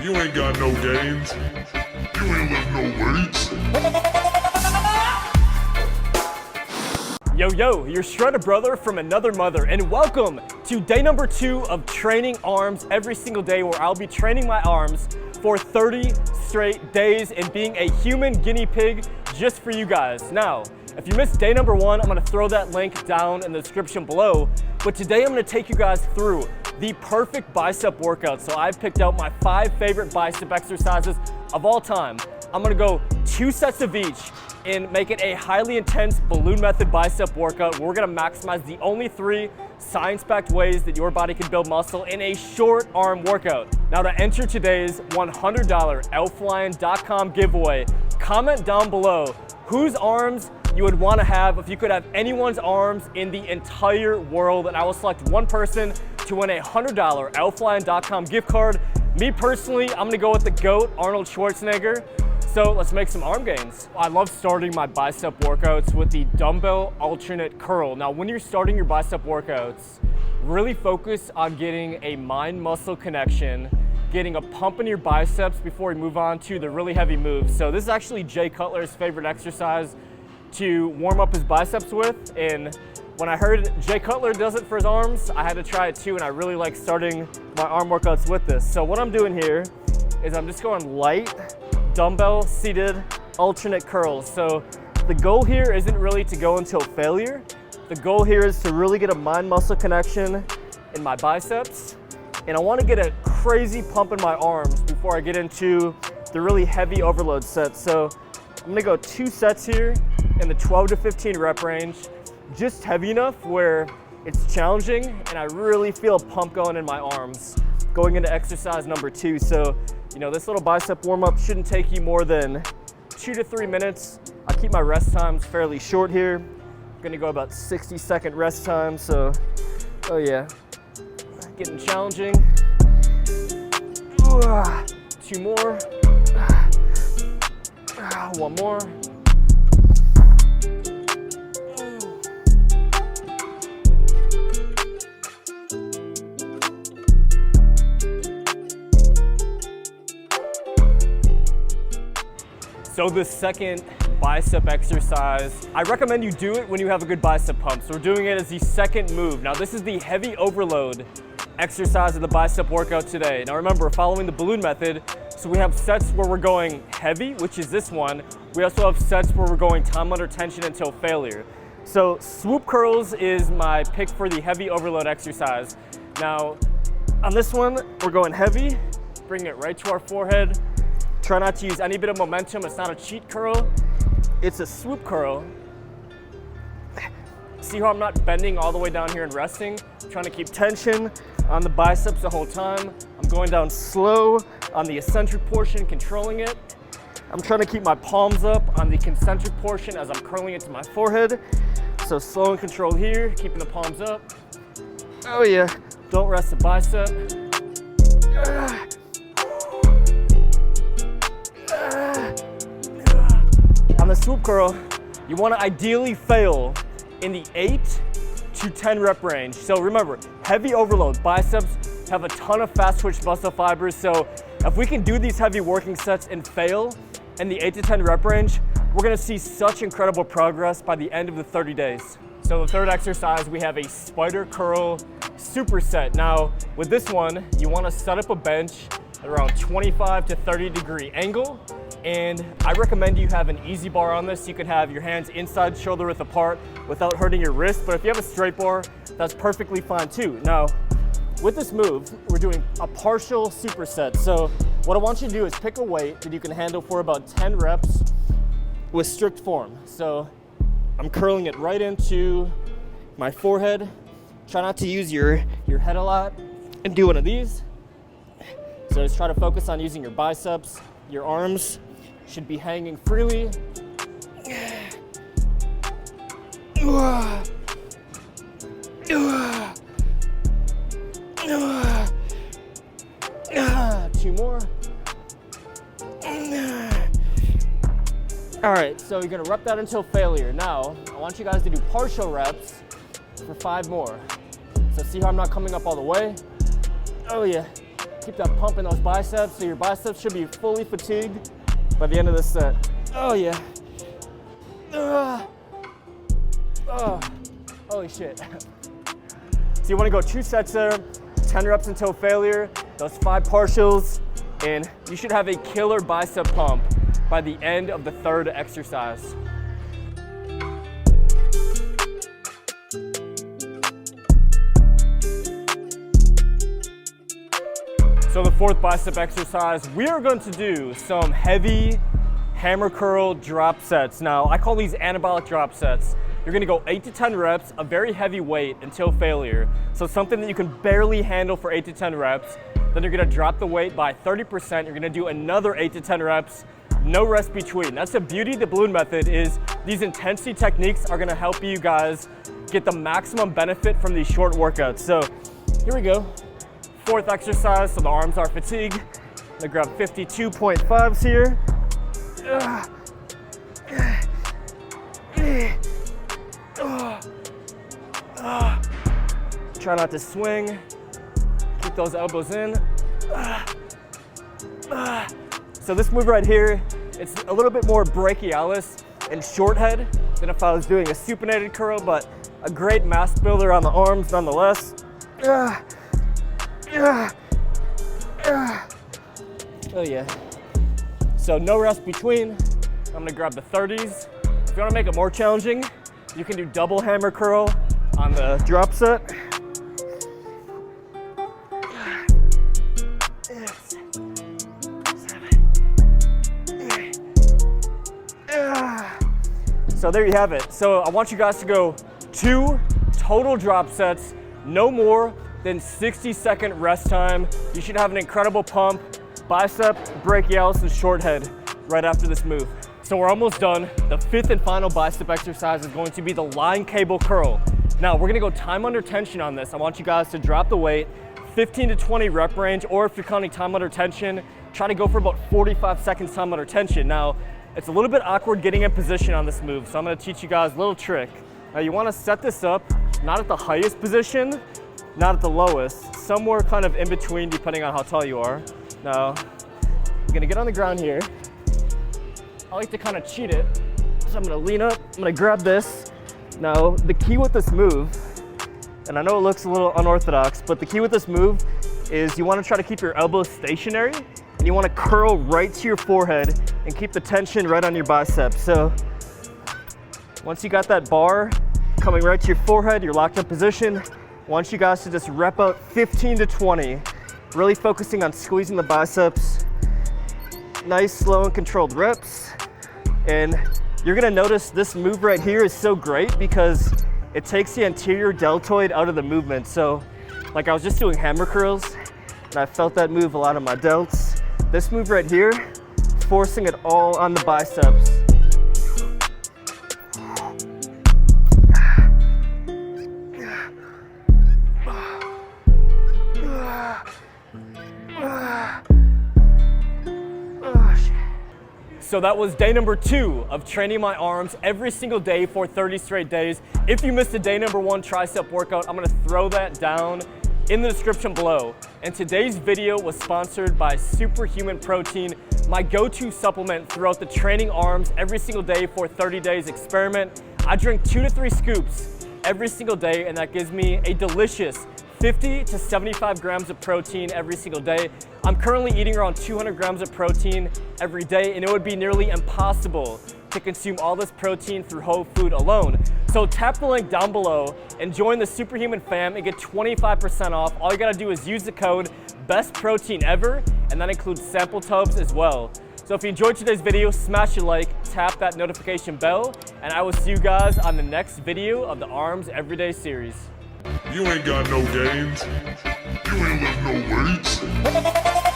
You ain't got no gains. You ain't lift no weights. Yo, yo, your shredder brother from another mother, and welcome to day number 2 of training arms every single day, where I'll be training my arms for 30 straight days and being a human guinea pig just for you guys. Now, if you missed day number 1, I'm gonna throw that link down in the description below, but today I'm gonna take you guys through the perfect bicep workout. So I've picked out my 5 favorite bicep exercises of all time. I'm gonna go 2 sets of each and make it a highly intense balloon method bicep workout. We're gonna maximize the only 3 science-backed ways that your body can build muscle in a short arm workout. Now, to enter today's $100 elflion.com giveaway, comment down below whose arms you would want to have if you could have anyone's arms in the entire world, and I will select one person to win a $100 elflion.com gift card. Me personally, I'm gonna go with the GOAT, Arnold Schwarzenegger. So let's make some arm gains. I love starting my bicep workouts with the dumbbell alternate curl. Now, when you're starting your bicep workouts, really focus on getting a mind-muscle connection, getting a pump in your biceps before we move on to the really heavy moves. So this is actually Jay Cutler's favorite exercise to warm up his biceps with. And when I heard Jay Cutler does it for his arms, I had to try it too, and I really like starting my arm workouts with this. So what I'm doing here is I'm just going light dumbbell seated alternate curls. So the goal here isn't really to go until failure. The goal here is to really get a mind-muscle connection in my biceps, and I want to get a crazy pump in my arms before I get into the really heavy overload sets. So I'm gonna go 2 sets here in the 12 to 15 rep range, just heavy enough where it's challenging and I really feel a pump going in my arms going into exercise number 2. So, you know, this little bicep warm-up shouldn't take you more than 2 to 3 minutes. I keep my rest times fairly short here. I'm gonna go about 60-second rest time. So, oh yeah, getting challenging. 2 more. 1 more. So the second bicep exercise, I recommend you do it when you have a good bicep pump. So we're doing it as the second move. Now, this is the heavy overload exercise of the bicep workout today. Now remember, following the balloon method, so we have sets where we're going heavy, which is this one. We also have sets where we're going time under tension until failure. So swoop curls is my pick for the heavy overload exercise. Now, on this one, we're going heavy, bringing it right to our forehead. Try not to use any bit of momentum. It's not a cheat curl, it's a swoop curl. See how I'm not bending all the way down here and resting? I'm trying to keep tension on the biceps the whole time. I'm going down slow on the eccentric portion, controlling it. I'm trying to keep my palms up on the concentric portion as I'm curling it to my forehead. So slow and controlled here, keeping the palms up. Oh yeah, don't rest the bicep. On the swoop curl, you want to ideally fail in the 8 to 10 rep range. So remember, heavy overload, biceps have a ton of fast twitch muscle fibers. So if we can do these heavy working sets and fail in the 8 to 10 rep range, we're gonna see such incredible progress by the end of the 30 days. So the third exercise, we have a spider curl superset. Now, with this one, you wanna set up a bench at around 25 to 30 degree angle. And I recommend you have an easy bar on this. You can have your hands inside shoulder width apart without hurting your wrist, but if you have a straight bar, that's perfectly fine too. Now, with this move, we're doing a partial superset. So what I want you to do is pick a weight that you can handle for about 10 reps with strict form. So I'm curling it right into my forehead. Try not to use your head a lot and do one of these. So just try to focus on using your biceps. Your arms should be hanging freely. 2 more. All right, so you're gonna rep that until failure. Now, I want you guys to do partial reps for 5 more. So see how I'm not coming up all the way? Oh yeah. Keep that pump in those biceps, so your biceps should be fully fatigued by the end of this set. Oh yeah. Holy shit. So you wanna go 2 sets there, 10 reps until failure, those 5 partials, and you should have a killer bicep pump by the end of the 3rd exercise. So the 4th bicep exercise, we are going to do some heavy hammer curl drop sets. Now, I call these anabolic drop sets. You're gonna go 8 to 10 reps, a very heavy weight until failure. So something that you can barely handle for 8 to 10 reps. Then you're gonna drop the weight by 30%. You're gonna do another 8 to 10 reps, no rest between. That's the beauty of the balloon method, is these intensity techniques are gonna help you guys get the maximum benefit from these short workouts. So here we go. 4th exercise, so the arms are fatigued. I'm gonna grab 52.5s here. Try not to swing. Keep those elbows in. So this move right here, it's a little bit more brachialis and short head than if I was doing a supinated curl, but a great mass builder on the arms nonetheless. Oh yeah. So no rest between. I'm gonna grab the 30s. If you wanna make it more challenging, you can do double hammer curl on the drop set. So there you have it. So I want you guys to go 2 total drop sets, no more than 60-second rest time. You should have an incredible pump, bicep, brachialis, and short head right after this move. So we're almost done. The 5th and final bicep exercise is going to be the line cable curl. Now we're gonna go time under tension on this. I want you guys to drop the weight, 15 to 20 rep range, or if you're counting time under tension, try to go for about 45 seconds time under tension. Now, it's a little bit awkward getting in position on this move, so I'm gonna teach you guys a little trick. Now you wanna set this up, not at the highest position, not at the lowest, somewhere kind of in between depending on how tall you are. Now, I'm gonna get on the ground here. I like to kind of cheat it. So I'm gonna lean up, I'm gonna grab this. Now, the key with this move, and I know it looks a little unorthodox, but the key with this move is you wanna try to keep your elbows stationary, and you wanna curl right to your forehead and keep the tension right on your biceps. So, once you got that bar coming right to your forehead, you're locked in position. I want you guys to just rep out 15 to 20, really focusing on squeezing the biceps. Nice, slow, and controlled reps. And you're gonna notice this move right here is so great because it takes the anterior deltoid out of the movement. So, like I was just doing hammer curls, and I felt that move a lot on my delts. This move right here, forcing it all on the biceps. So that was day number 2 of training my arms every single day for 30 straight days. If you missed a day number 1 tricep workout, I'm gonna throw that down in the description below. And today's video was sponsored by Superhuman Protein, my go-to supplement throughout the training arms every single day for 30 days experiment. I drink 2 to 3 scoops every single day, and that gives me a delicious 50 to 75 grams of protein every single day. I'm currently eating around 200 grams of protein every day, and it would be nearly impossible to consume all this protein through whole food alone. So tap the link down below and join the Superhuman fam and get 25% off. All you gotta do is use the code BESTPROTEINEVER, and that includes sample tubs as well. So if you enjoyed today's video, smash a like, tap that notification bell, and I will see you guys on the next video of the Arms Everyday series. You ain't got no games. You ain't lift no weights.